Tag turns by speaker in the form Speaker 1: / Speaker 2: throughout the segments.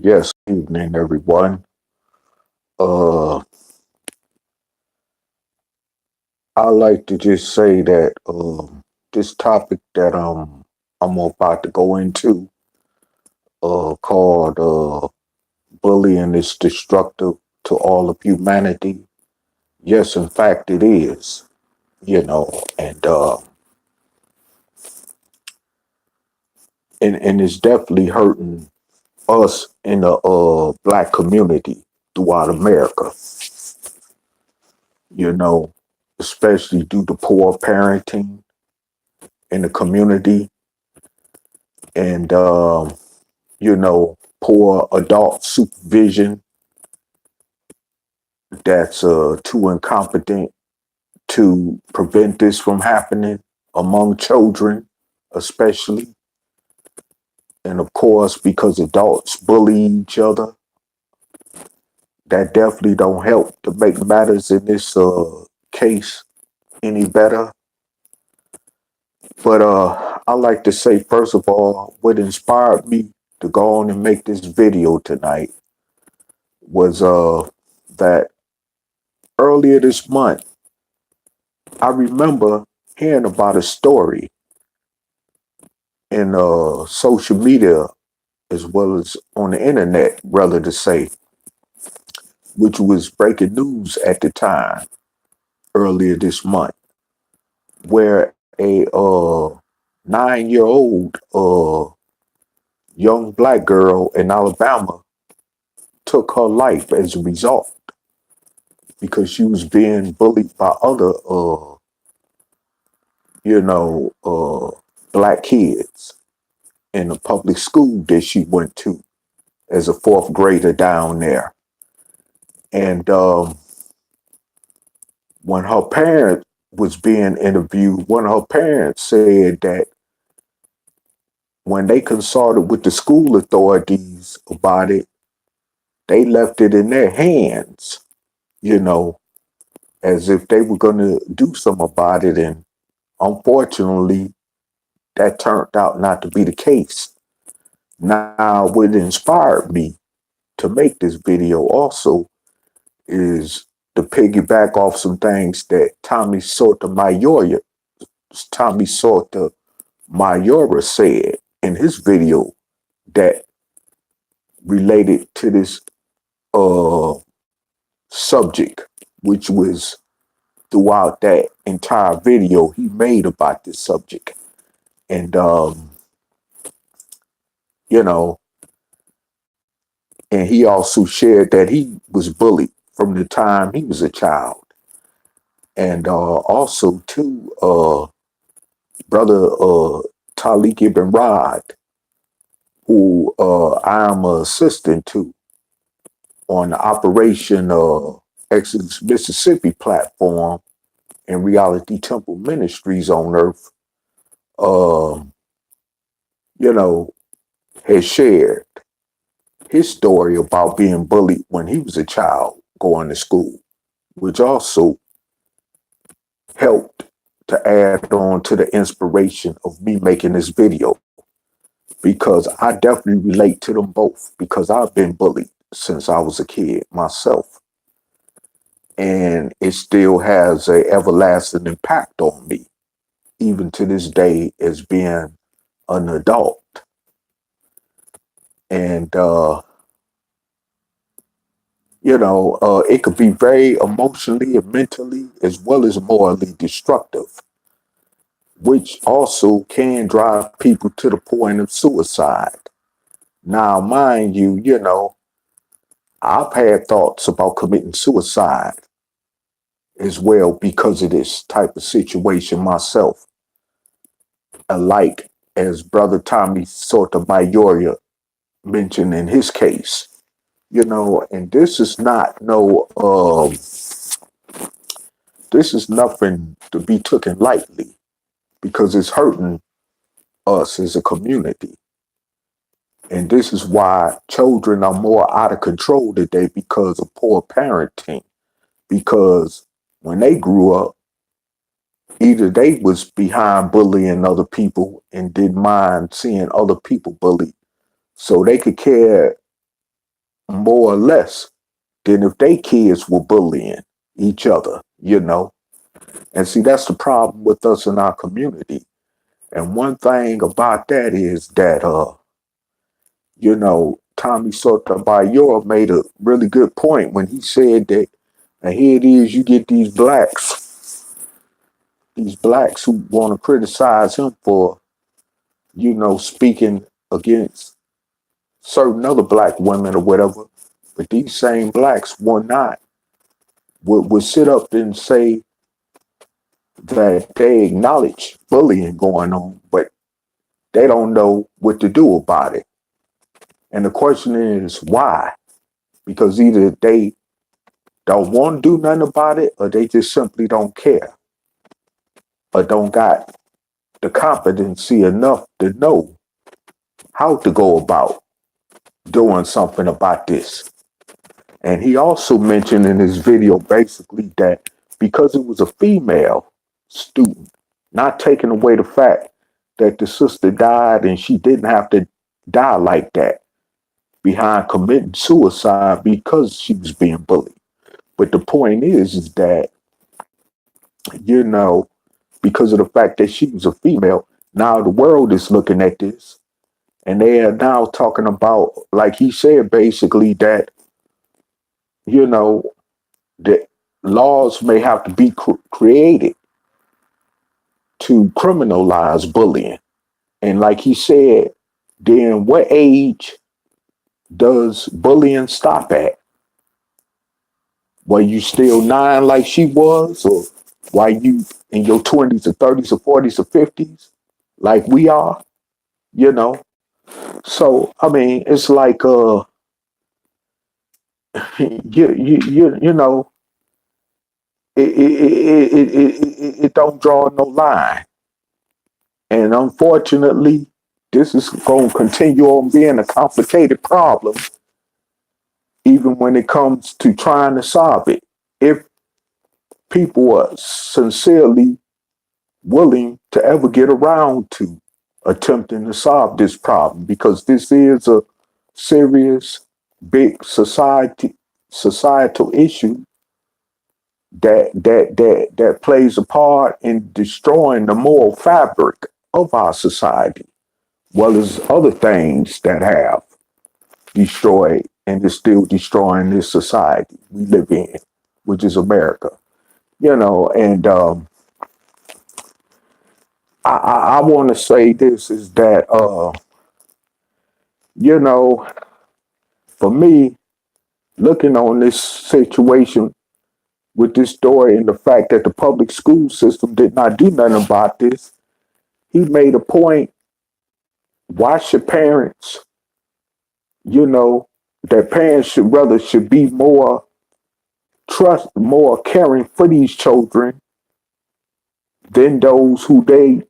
Speaker 1: Yes, evening, everyone. Uh, I like to just say that this topic that I'm about to go into, called bullying is destructive to all of humanity. Yes, in fact, it is. And it's definitely hurting us in the black community throughout America. You know, especially due to poor parenting in the community and poor adult supervision that's too incompetent to prevent this from happening among children, especially. And of course, because adults bully each other, that definitely don't help to make matters in this case any better. But I like to say, first of all, what inspired me to go on and make this video tonight was that earlier this month, I remember hearing about a story in social media as well as on the internet, rather to say, which was breaking news at the time earlier this month, where a 9-year-old young black girl in Alabama took her life as a result because she was being bullied by other, you know, uh, black kids in the public school that she went to as a fourth grader down there. And when her parent was being interviewed, one of her parents said that when they consulted with the school authorities about it, they left it in their hands, you know, as if they were going to do something about it. And unfortunately, that turned out not to be the case. Now, what inspired me to make this video also is to piggyback off some things that Tommy Mayora said in his video that related to this uh subject, which was throughout that entire video he made about this subject. And you know, and he also shared that he was bullied from the time he was a child. And also too, brother Talik Ibn Rod, who I am an assistant to on the Operation Exodus Mississippi platform and Reality Temple Ministries on Earth, um, you know, has shared his story about being bullied when he was a child going to school, which also helped to add on to the inspiration of me making this video because I definitely relate to them both because I've been bullied since I was a kid myself. And it still has a everlasting impact on me, even to this day as being an adult. And it could be very emotionally and mentally as well as morally destructive, which also can drive people to the point of suicide. Now, mind you, I've had thoughts about committing suicide as well because of this type of situation myself. Alike as Brother Tommy Sotomayor mentioned in his case, and this is nothing to be taken lightly because it's hurting us as a community. And this is why children are more out of control today because of poor parenting. Because when they grew up, either they was behind bullying other people and didn't mind seeing other people bullied, So they could care more or less than if they kids were bullying each other. And see, that's the problem with us in our community. And one thing about that is that, Tommy Sotomayor made a really good point when he said that, and here it is, you get these blacks who want to criticize him for, speaking against certain other black women or whatever. But these same blacks would sit up and say that they acknowledge bullying going on, but they don't know what to do about it. And the question is why? Because either they don't want to do nothing about it, or they just simply don't care, or don't got the competency enough to know how to go about doing something about this. And he also mentioned in his video basically that because it was a female student, not taking away the fact that the sister died and she didn't have to die like that behind committing suicide because she was being bullied. But the point is that, you know, because of the fact that she was a female, now the world is looking at this and they are now talking about, like he said, basically that, you know, that laws may have to be created to criminalize bullying. And like he said, then what age does bullying stop at? Were you still 9 like she was, or why you in your 20s or 30s or 40s or 50s like we are? You know. So I mean, it's like you know, it don't draw no line, and unfortunately, this is going to continue on being a complicated problem, even when it comes to trying to solve it. If people are sincerely willing to ever get around to attempting to solve this problem, because this is a serious, big societal issue that plays a part in destroying the moral fabric of our society, well as other things that have destroyed and is still destroying this society we live in, which is America. And I want to say this is that, you know, for me, looking on this situation with this story and the fact that the public school system did not do nothing about this, he made a point. Why should parents, that parents should be more caring for these children than those who they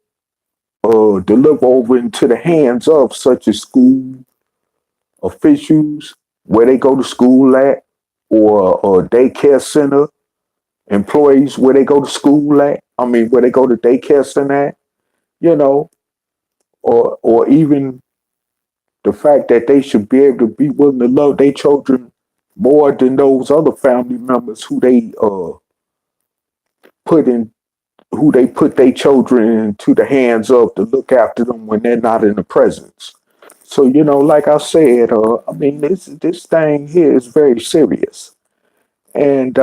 Speaker 1: deliver over into the hands of, such as school officials, where they go to school at, or daycare center employees where they go to school at. I mean, where they go to daycare center at, you know, or even the fact that they should be able to be willing to love their children more than those other family members put in who they put their children into the hands of to look after them when they're not in the presence. So, like I said, I mean, this thing here is very serious. And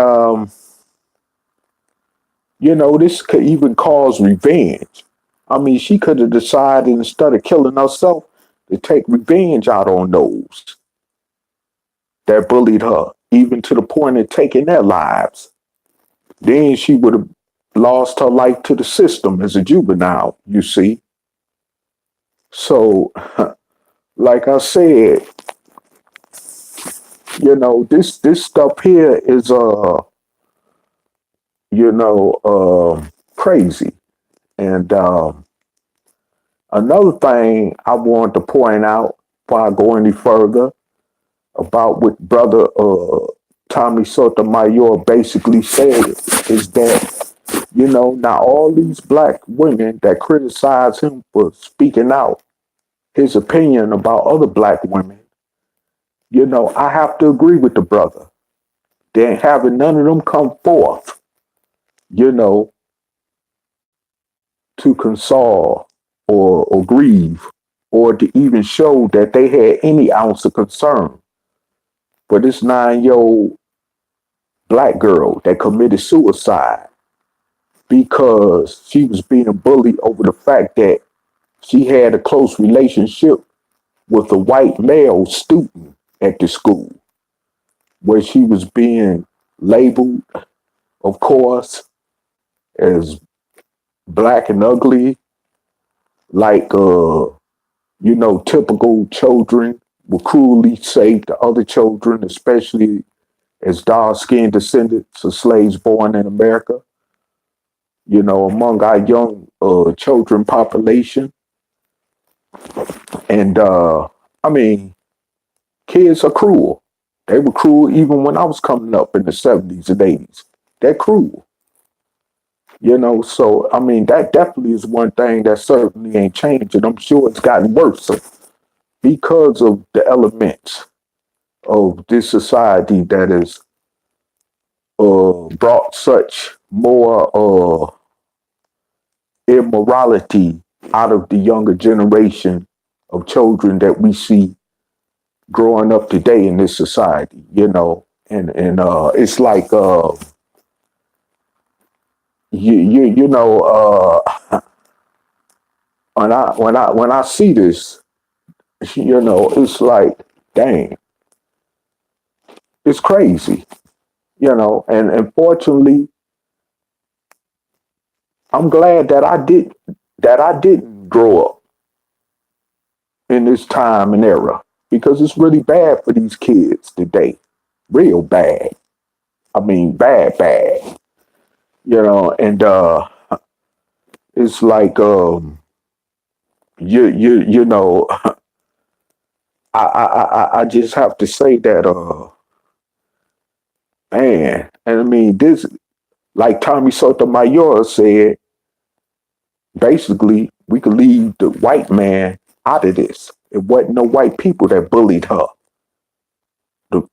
Speaker 1: this could even cause revenge. I mean, she could have decided instead of killing herself to take revenge out on those that bullied her, even to the point of taking their lives. Then she would have lost her life to the system as a juvenile, you see. So, like I said, this stuff here is crazy. And another thing I want to point out before I go any further about what brother Tommy Sotomayor basically said is that, now all these black women that criticize him for speaking out his opinion about other black women, I have to agree with the brother. They ain't having none of them come forth, you know, to console or grieve or to even show that they had any ounce of concern for this 9-year old black girl that committed suicide because she was being bullied over the fact that she had a close relationship with a white male student at the school, where she was being labeled, of course, as black and ugly, like typical children were cruelly saved to other children, especially as dark-skinned descendants of slaves born in America, among our young children population. And I mean, kids are cruel. They were cruel even when I was coming up in the 70s and 80s. They're cruel. So I mean, that definitely is one thing that certainly ain't changed. And I'm sure it's gotten worse because of the elements of this society that has brought such more immorality out of the younger generation of children that we see growing up today in this society. And it's like when I see this, it's like, dang, it's crazy. And fortunately, I'm glad that I didn't grow up in this time and era, because it's really bad for these kids today. Real bad. I mean, bad, bad. And it's like you know I just have to say that man, and I mean this, like Tommy Sotomayor said, basically we could leave the white man out of this. It wasn't no white people that bullied her. To,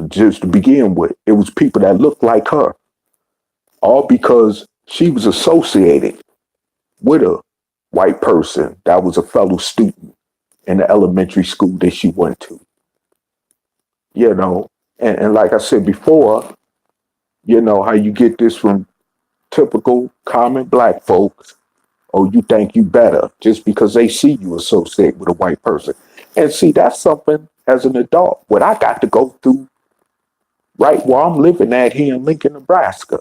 Speaker 1: just to begin with, it was people that looked like her, all because she was associated with a white person that was a fellow student in the elementary school that she went to. You know, and like I said before, how you get this from typical common black folks. Oh, you think you better just because they see you associate with a white person. And see, that's something as an adult, what I got to go through right where I'm living at here in Lincoln, Nebraska.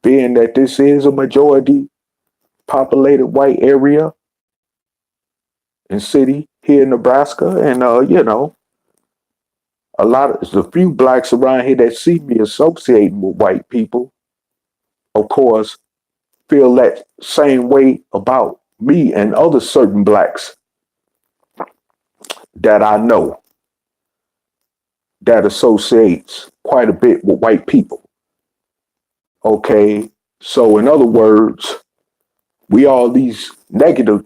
Speaker 1: Being that this is a majority populated white area and city here in Nebraska. And, there's a few blacks around here that see me associating with white people, of course, feel that same way about me and other certain blacks that I know that associates quite a bit with white people. Okay. So in other words, we all these negative,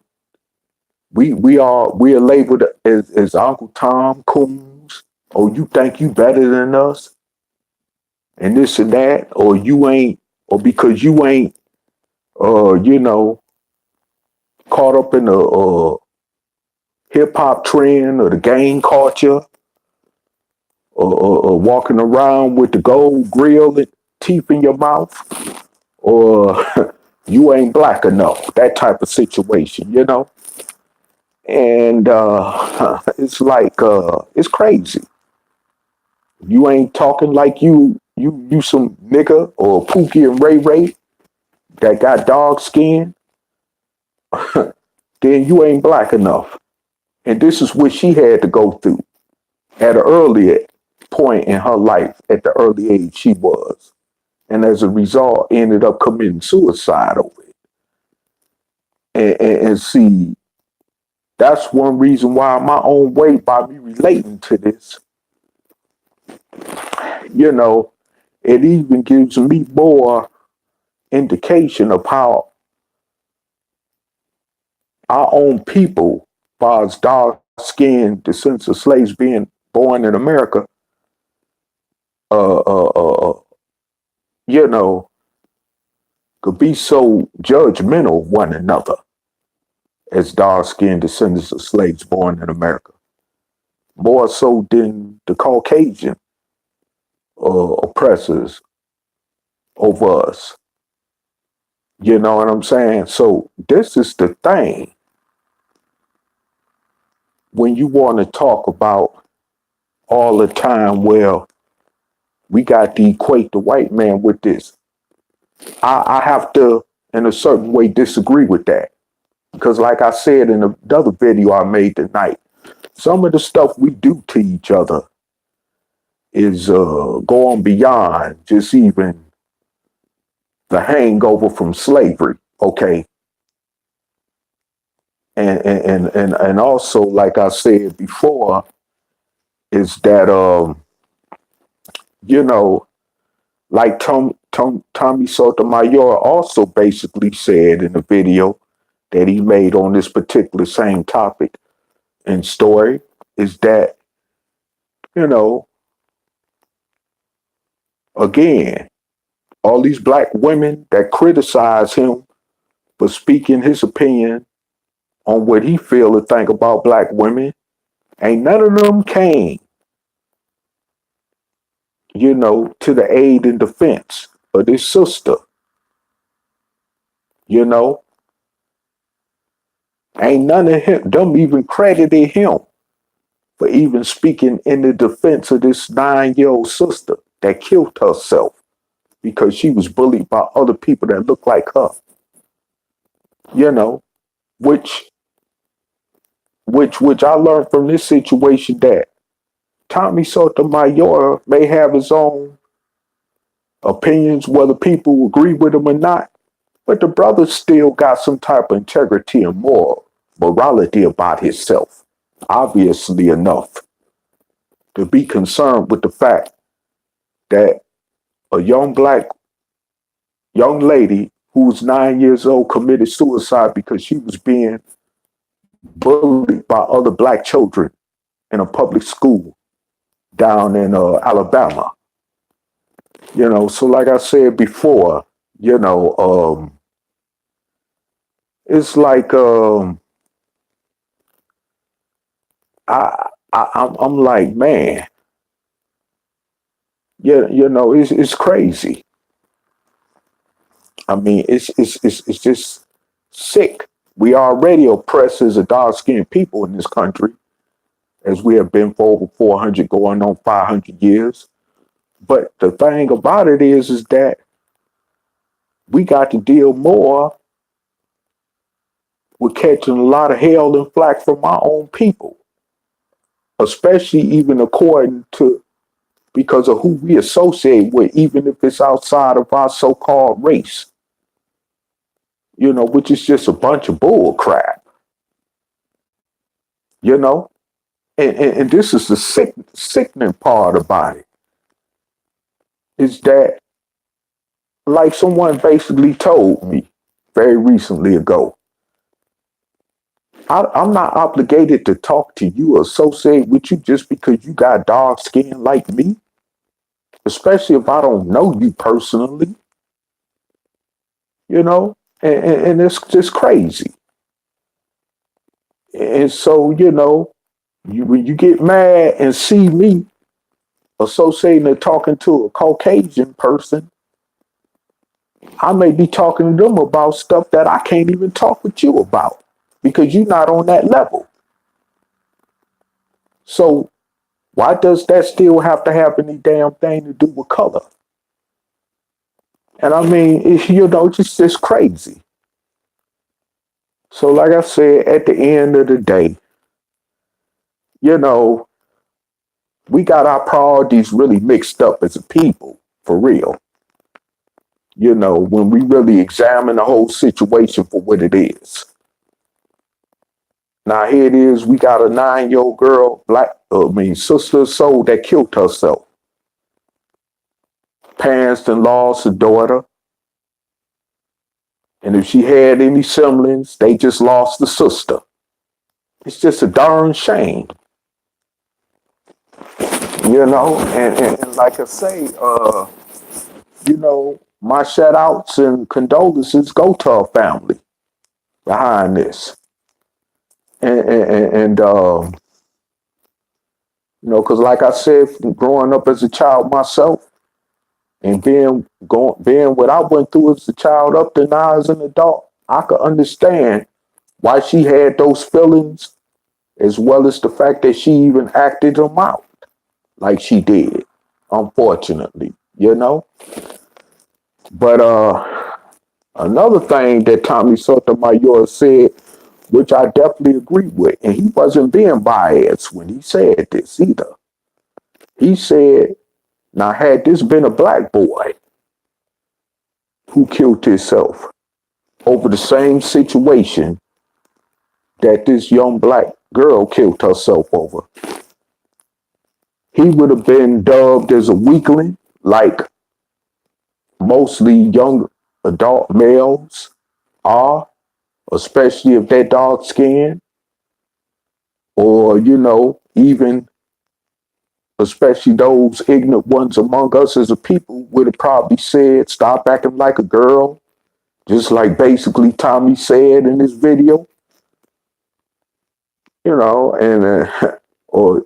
Speaker 1: we are labeled as Uncle Tom Coons. Oh, you think you better than us and this and that, or you ain't, or because you ain't caught up in the hip hop trend or the gang culture, or walking around with the gold grill and teeth in your mouth, or you ain't black enough, that type of situation. And it's like it's crazy. You ain't talking like you some nigga or Pookie and Ray Ray that got dog skin, then you ain't black enough. And this is what she had to go through at an earlier point in her life, at the early age she was. And as a result, ended up committing suicide over it. And see, that's one reason why my own way, by me relating to this, you know, it even gives me more indication of how our own people far as dark skinned descendants of slaves being born in America, uh, uh, uh, uh, you know, could be so judgmental of one another as dark skinned descendants of slaves born in America, more so than the Caucasian oppressors over us. You know what I'm saying? So this is the thing when you want to talk about all the time, well, we got to equate the white man with this. I have to, in a certain way, disagree with that. Because like I said in another video I made tonight, some of the stuff we do to each other is going beyond just even the hangover from slavery, okay? And also, like I said before, is that you know, like Tommy Sotomayor also basically said in the video that he made on this particular same topic and story, is that, you know, again, all these black women that criticize him for speaking his opinion on what he feel to think about black women, ain't none of them came, you know, to the aid and defense of this sister, you know. Ain't none of them even credited him for even speaking in the defense of this 9-year-old sister that killed herself because she was bullied by other people that look like her, you know, which which I learned from this situation that Tommy Sotomayor may have his own opinions, whether people agree with him or not, but the brother still got some type of integrity and morality about himself, obviously enough to be concerned with the fact that a young lady who was 9 years old committed suicide because she was being bullied by other black children in a public school down in Alabama. You know, so like I said before, you know, it's like I'm like, man, yeah, you know, it's crazy. I mean, it's just sick. We are already oppressed as a dark skinned people in this country, as we have been for over 400, going on 500 years. But the thing about it is that we got to deal more with catching a lot of hell and flack from our own people, especially even according to because of who we associate with, even if it's outside of our so-called race, you know, which is just a bunch of bull crap, you know? And this is the sickening part about it, is that, like someone basically told me very recently ago, I'm not obligated to talk to you or associate with you just because you got dark skin like me, especially if I don't know you personally, you know? And it's just crazy. And so, you know, when you get mad and see me associating or talking to a Caucasian person, I may be talking to them about stuff that I can't even talk with you about because you're not on that level. So why does that still have to have any damn thing to do with color? And I mean, you know, it's just crazy. So like I said, at the end of the day, you know, we got our priorities really mixed up as a people, for real. You know, when we really examine the whole situation for what it is. Now here it is, we got a 9-year-old girl, sister of soul that killed herself. Parents then lost a daughter. And if she had any siblings, they just lost the sister. It's just a darn shame, you know. And like I say, my shout outs and condolences go to our family behind this. And because like I said, growing up as a child myself and being what I went through as a child up to now as an adult, I could understand why she had those feelings, as well as the fact that she even acted them out like she did, unfortunately, you know. But another thing that Tommy Sotomayor said, which I definitely agree with, and he wasn't being biased when he said this either. He said, now had this been a black boy who killed himself over the same situation that this young black girl killed herself over, he would have been dubbed as a weakling, like mostly young adult males are, especially if they're dark skinned, or, even especially those ignorant ones among us as a people would have probably said, stop acting like a girl, just like basically Tommy said in this video, and, or,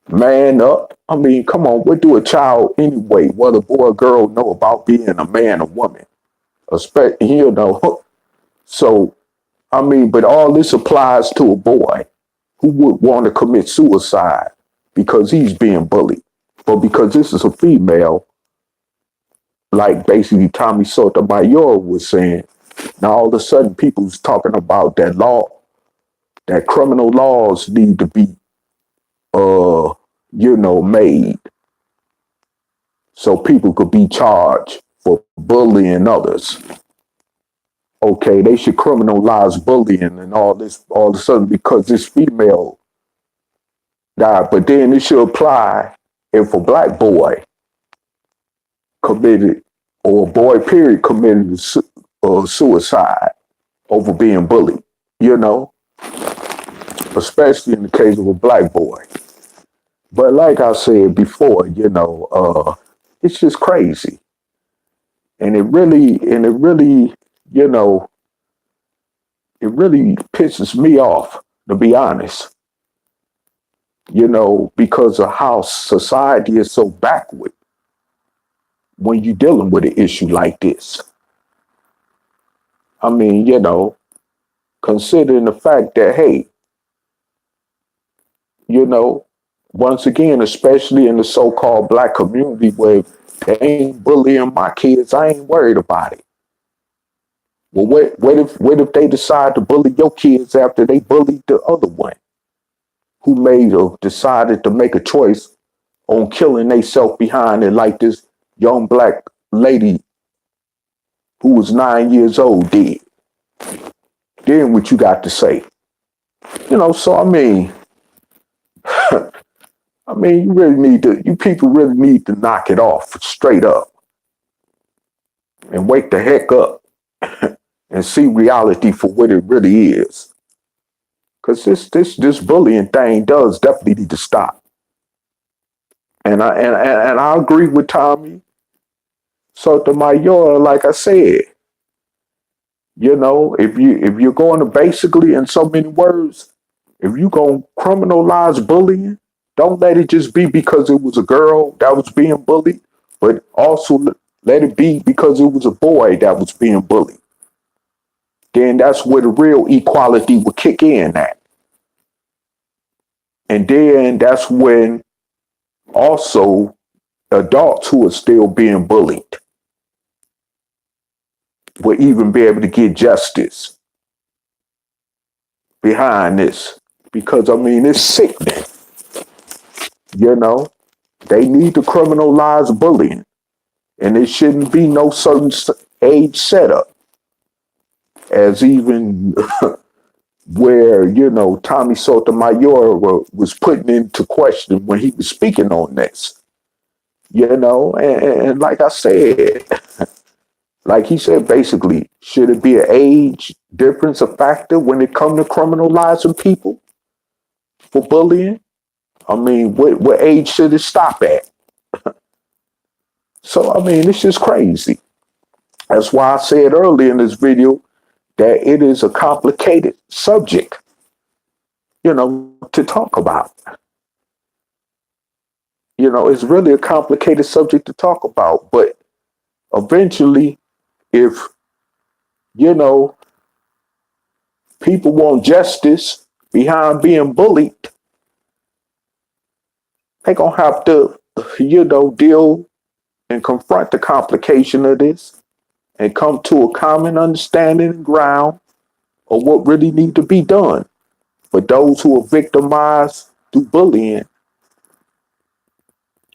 Speaker 1: man up. I mean, come on, what do a child anyway, whether boy or girl, know about being a man or woman? Especially. So, I mean, but all this applies to a boy who would want to commit suicide because he's being bullied. But because this is a female, like basically Tommy Sotomayor was saying, now all of a sudden people's talking about that law, that criminal laws need to be, made so people could be charged for bullying others. Okay, they should criminalize bullying and all this all of a sudden because this female died. But then it should apply if a black boy committed or a boy period committed suicide over being bullied, you know, especially in the case of a black boy. But like I said before, it's just crazy. And you know, it really pisses me off, to be honest, because of how society is so backward when you're dealing with an issue like this. I mean, considering the fact that, hey, you know, once again, especially in the so-called black community where they ain't bullying my kids, I ain't worried about it. Well, what if they decide to bully your kids after they bullied the other one who decided to make a choice on killing themselves behind it, like this young black lady who was 9 years old did? Then what you got to say? So you people really need to knock it off straight up and wake the heck up and see reality for what it really is. Cause this bullying thing does definitely need to stop. And I agree with Tommy Sotomayor, like I said, if you're going to basically, in so many words, if you're going to criminalize bullying, don't let it just be because it was a girl that was being bullied, but also let it be because it was a boy that was being bullied. Then that's where the real equality would kick in at. And then that's when also adults who are still being bullied will even be able to get justice behind this. Because, I mean, it's sickening. They need to criminalize bullying. And it shouldn't be no certain age setup. As even where, Tommy Sotomayor was putting into question when he was speaking on this. And like I said, Like he said, basically, should it be an age difference a factor when it comes to criminalizing people for bullying? I mean, what age should it stop at? So, I mean, it's just crazy. That's why I said earlier in this video that it is a complicated subject, to talk about. It's really a complicated subject to talk about. But eventually, if, you know, people want justice behind being bullied, they're going to have to, deal and confront the complication of this and come to a common understanding and ground of what really need to be done for those who are victimized through bullying,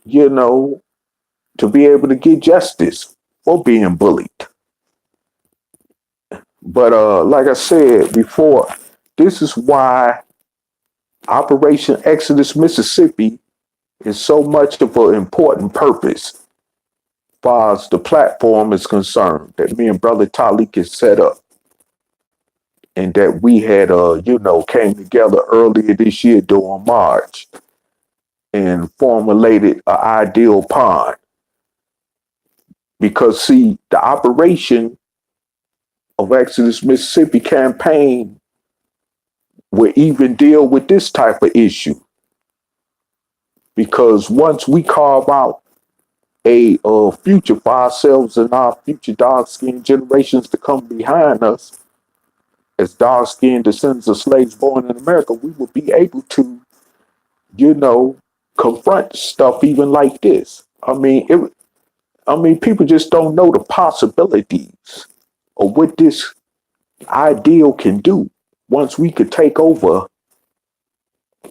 Speaker 1: you know, to be able to get justice for being bullied. But like I said before, this is why Operation Exodus Mississippi is so much of an important purpose as far as the platform is concerned that me and Brother Talik has set up. And that we had, came together earlier this year during March and formulated an ideal pond. Because, see, the operation of Exodus Mississippi campaign will even deal with this type of issue. Because once we carve out a future for ourselves and our future dark-skinned generations to come behind us, as dark-skinned descendants of slaves born in America, we will be able to, confront stuff even like this. I mean, people just don't know the possibilities of what this ideal can do once we could take over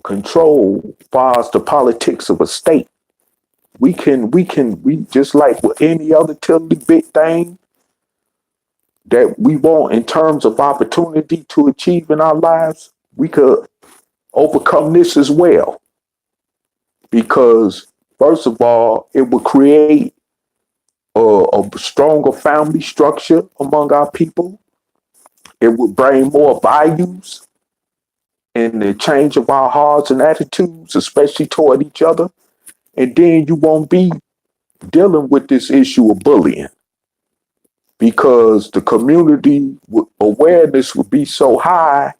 Speaker 1: control as far as the politics of a state. We just like with any other tiddly bit thing that we want in terms of opportunity to achieve in our lives, we could overcome this as well. Because first of all, it will create a stronger family structure among our people. It will bring more values in the change of our hearts and attitudes, especially toward each other. And then you won't be dealing with this issue of bullying because the community awareness would be so high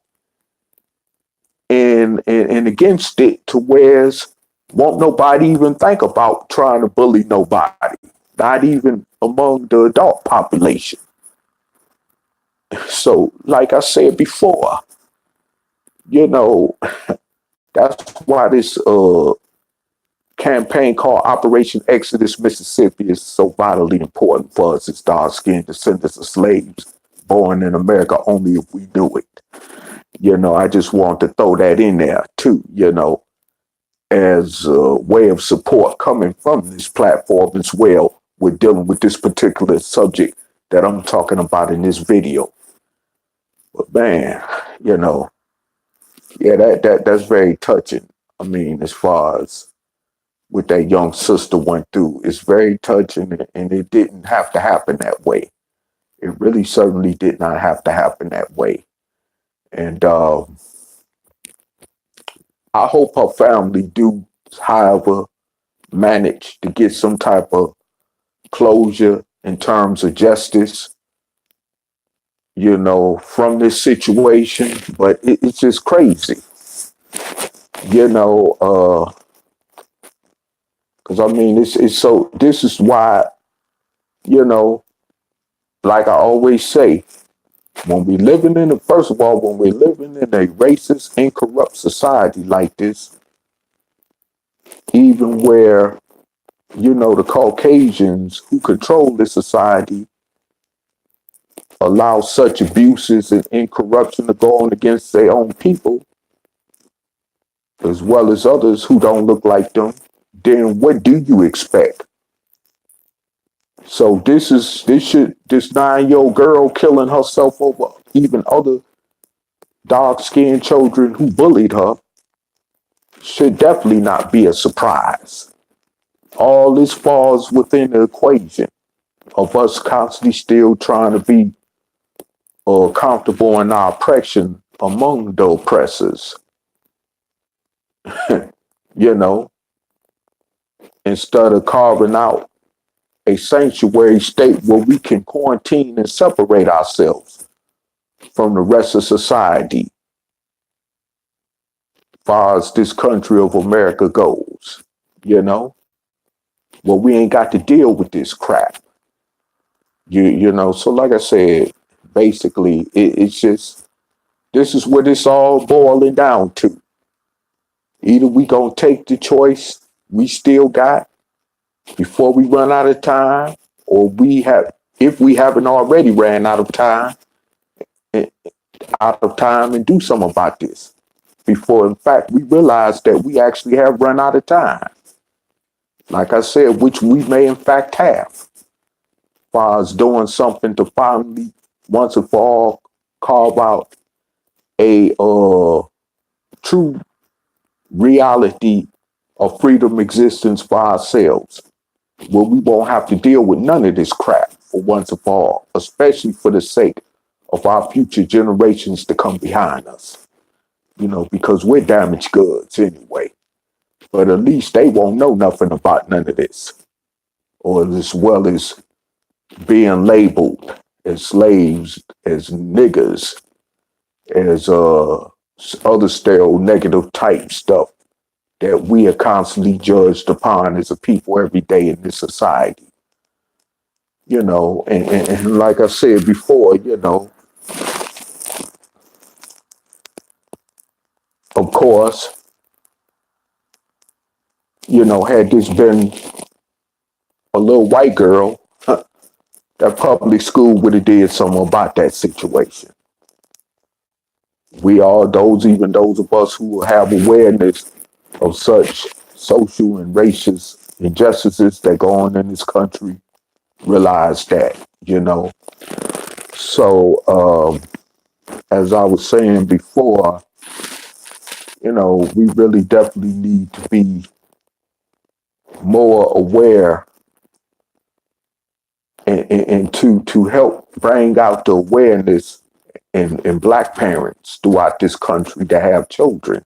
Speaker 1: and against it to whereas won't nobody even think about trying to bully nobody, not even among the adult population. So, like I said before, that's why this campaign called Operation Exodus Mississippi is so vitally important for us as dark-skinned descendants of slaves born in America only if we knew it. I just want to throw that in there too, as a way of support coming from this platform as well. We're dealing with this particular subject that I'm talking about in this video. But man, that's very touching. I mean, as far as what that young sister went through, it's very touching, and it didn't have to happen that way. It really certainly did not have to happen that way. And I hope her family do, however, manage to get some type of closure in terms of justice, from this situation. But it's just crazy, because I mean, it's so, this is why, like I always say, when we're living first of all, when we're living in a racist and corrupt society like this, even where, the Caucasians who control this society allow such abuses and corruption to go on against their own people, as well as others who don't look like them, then what do you expect? So this 9-year-old girl killing herself over even other dark-skinned children who bullied her should definitely not be a surprise. All this falls within the equation of us constantly still trying to be comfortable in our oppression among the oppressors, you know, instead of carving out a sanctuary state where we can quarantine and separate ourselves from the rest of society, far as this country of America goes, you know? Well, we ain't got to deal with this crap. You know, so like I said, basically it's just this is what it's all boiling down to. Either we gonna take the choice we still got before we run out of time, or we have, if we haven't already ran eh, out of time and do something about this before, in fact, we realize that we actually have run out of time. Like I said, which we may in fact have, as far as doing something to finally, once and for all, carve out a true reality of freedom existence for ourselves, where we won't have to deal with none of this crap for once and for all, especially for the sake of our future generations to come behind us. You know, because we're damaged goods anyway. But at least they won't know nothing about none of this, or as well as being labeled as slaves, as niggas, as other stale negative type stuff that we are constantly judged upon as a people every day in this society. You know, and like I said before, you know, of course, you know, had this been a little white girl, that public school would have did something about that situation. We all, those, even those of us who have awareness of such social and racist injustices that go on in this country, realize that, you know. So, as I was saying before, you know, we really definitely need to be more aware, and to help bring out the awareness in black parents throughout this country that have children,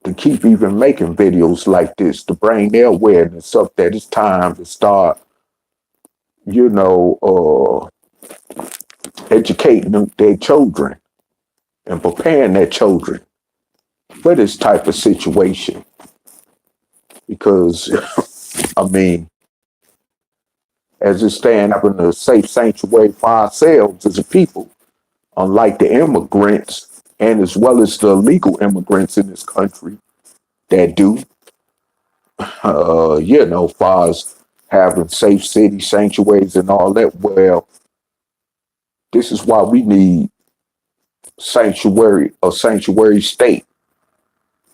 Speaker 1: to keep even making videos like this, to bring their awareness up that it's time to start, you know, educating their children and preparing their children for this type of situation. Because, I mean, as it stands, having a safe sanctuary for ourselves as a people, unlike the immigrants and as well as the illegal immigrants in this country that do, you know, far as having safe city sanctuaries and all that. Well, this is why we need a sanctuary state,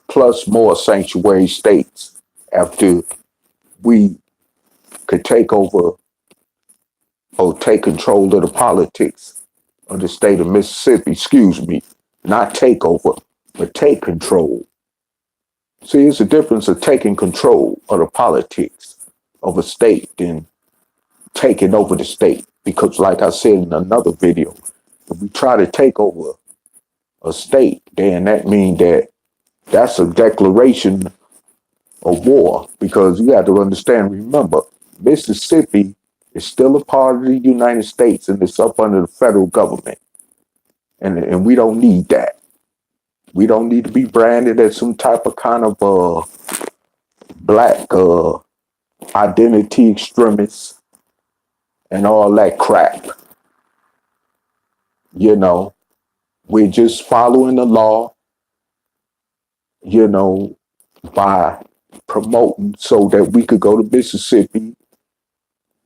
Speaker 1: plus more sanctuary states after we could take over or take control of the politics of the state of Mississippi. Excuse me, not take over, but take control. See, it's a difference of taking control of the politics of a state than taking over the state. Because, like I said in another video, if we try to take over a state, then that means that's a declaration of war. Because you have to understand, remember, Mississippi is still a part of the United States and it's up under the federal government. And we don't need that. We don't need to be branded as some type of kind of black identity extremists and all that crap. You know, we're just following the law, you know, by promoting so that we could go to Mississippi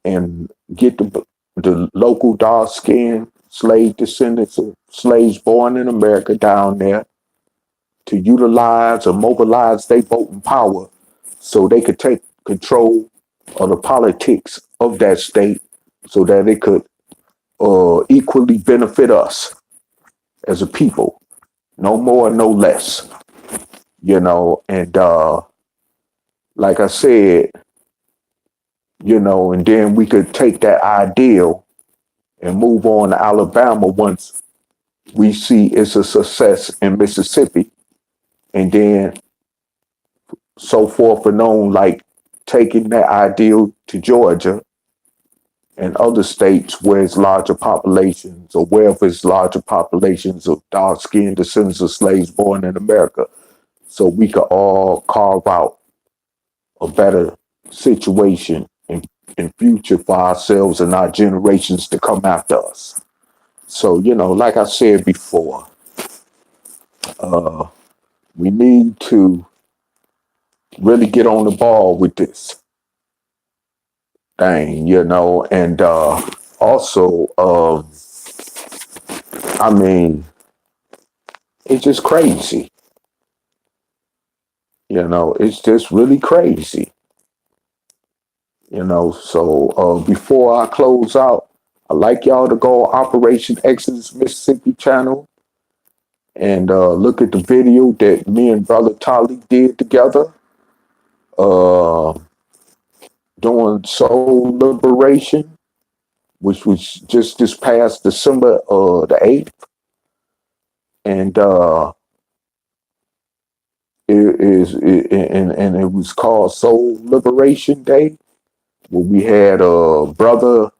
Speaker 1: and get the local dark skinned slave descendants of slaves born in America down there to utilize or mobilize their voting power so they could take control of the politics of that state so that it could equally benefit us as a people, no more, no less, you know. And like I said, and then we could take that ideal and move on to Alabama once we see it's a success in Mississippi, and then so forth and on, like taking that ideal to Georgia and other states where it's larger populations or wherever it's larger populations of dark skinned descendants of slaves born in America. So we could all carve out a better situation in future for ourselves and our generations to come after us. So, like I said before, we need to really get on the ball with this thing, and also, I mean, it's just crazy, it's just really crazy, So before I close out, I'd like y'all to go on Operation Exodus Mississippi channel and look at the video that me and Brother Tali did together uh, during Soul Liberation, which was just this past December the 8th. And and it was called Soul Liberation Day, where we had a brother,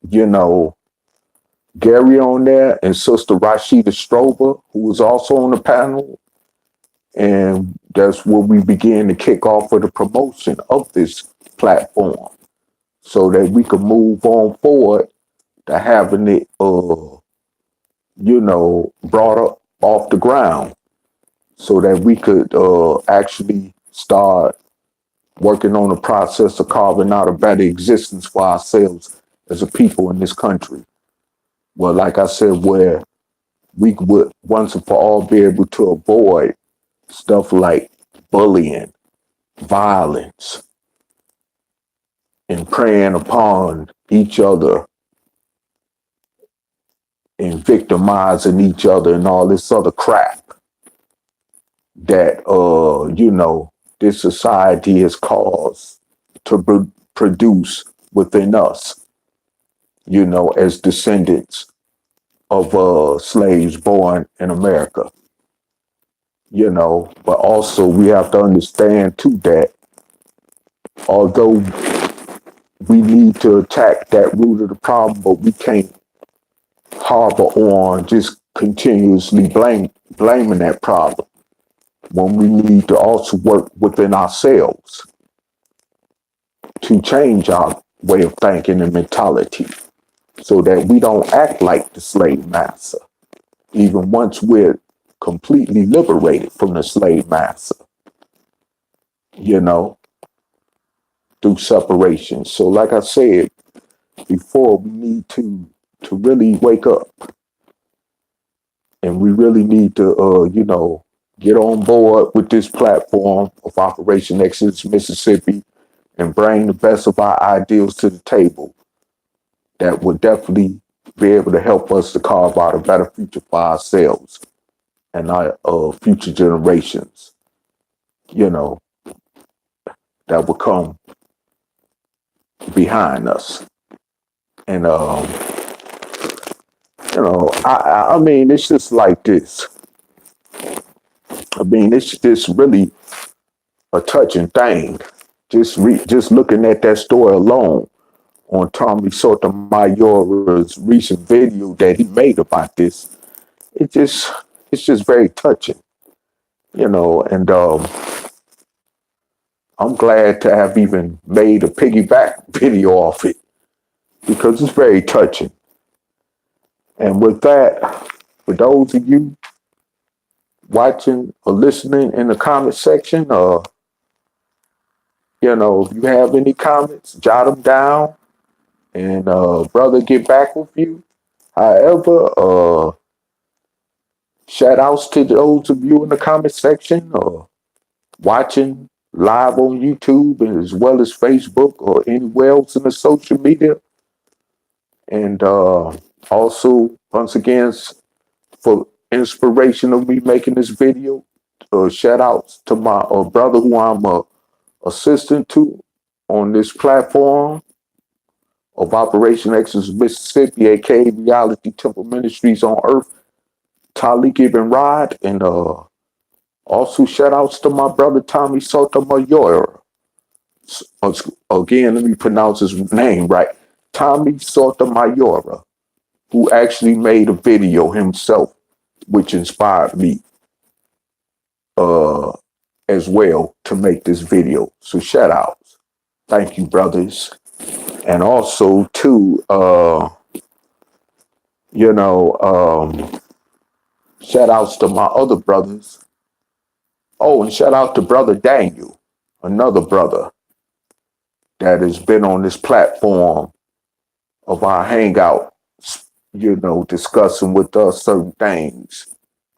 Speaker 1: you know, Gary on there and Sister Rashida Strober, who was also on the panel. And that's where we began to kick off for the promotion of this platform so that we could move on forward to having it, brought up off the ground so that we could actually start working on the process of carving out a better existence for ourselves as a people in this country. Well, like I said, where we would once and for all be able to avoid stuff like bullying, violence, and preying upon each other and victimizing each other and all this other crap that this society has caused to produce within us, as descendants of slaves born in America. But also we have to understand too that although we need to attack that root of the problem, but we can't harbor on just continuously blaming that problem when we need to also work within ourselves to change our way of thinking and mentality so that we don't act like the slave master, even once we're completely liberated from the slave master, through separation. So like I said before, we need to really wake up, and we really need to, get on board with this platform of Operation Exodus Mississippi and bring the best of our ideals to the table that would definitely be able to help us to carve out a better future for ourselves and our future generations, that will come behind us. And, I mean, it's just like this. I mean, it's just really a touching thing. Just looking at that story alone on Tommy Sotomayor's recent video that he made about this, it just it's just very touching, and I'm glad to have even made a piggyback video off it because it's very touching. And with that, for those of you watching or listening in the comment section, if you have any comments, jot them down and brother get back with you. However, shout outs to those of you in the comment section or watching live on YouTube as well as Facebook or anywhere else in the social media. And also, once again, for inspiration of me making this video, shout outs to my brother who I'm a assistant to on this platform of Operation Exodus Mississippi, aka Reality Temple Ministries on Earth, Talik Ibn Rod, and also shout outs to my brother Tommy Sotomayor. Again, let me pronounce his name right. Tommy Sotomayor, who actually made a video himself, which inspired me uh, as well to make this video. So shout outs. Thank you, brothers. And also to shout outs to my other brothers. Oh, and shout out to brother Daniel, another brother that has been on this platform of our hangout, discussing with us certain things,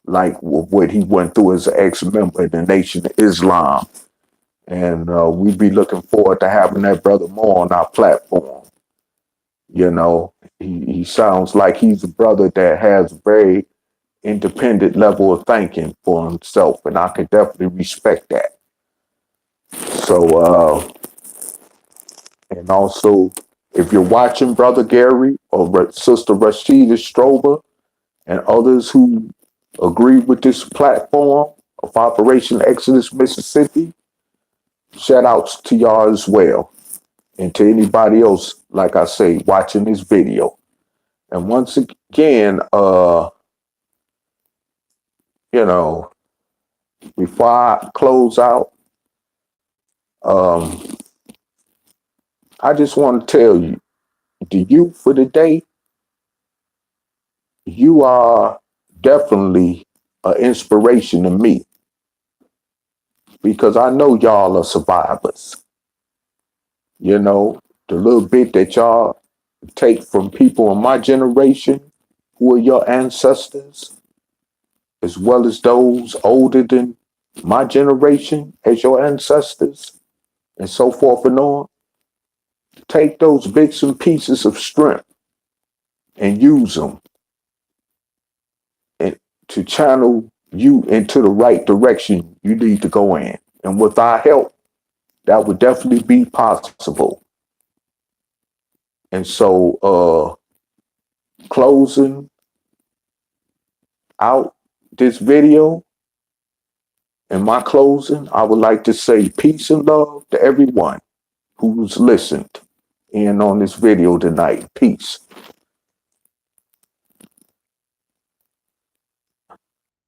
Speaker 1: like what he went through as an ex-member in the Nation of Islam. And we'd be looking forward to having that brother more on our platform. He sounds like he's a brother that has a very independent level of thinking for himself, and I can definitely respect that. So, and also, if you're watching Brother Gary or Sister Rashida Strober and others who agree with this platform of Operation Exodus Mississippi, shout outs to y'all as well. And to anybody else, like I say, watching this video. And once again, before I close out, I just want to tell you, the youth for the day, you are definitely an inspiration to me because I know y'all are survivors. The little bit that y'all take from people in my generation who are your ancestors, as well as those older than my generation as your ancestors, and so forth and on. Take those bits and pieces of strength and use them and to channel you into the right direction you need to go in. And with our help, that would definitely be possible. And so, closing out this video, in my closing, I would like to say peace and love to everyone who's listened in on this video tonight. Peace.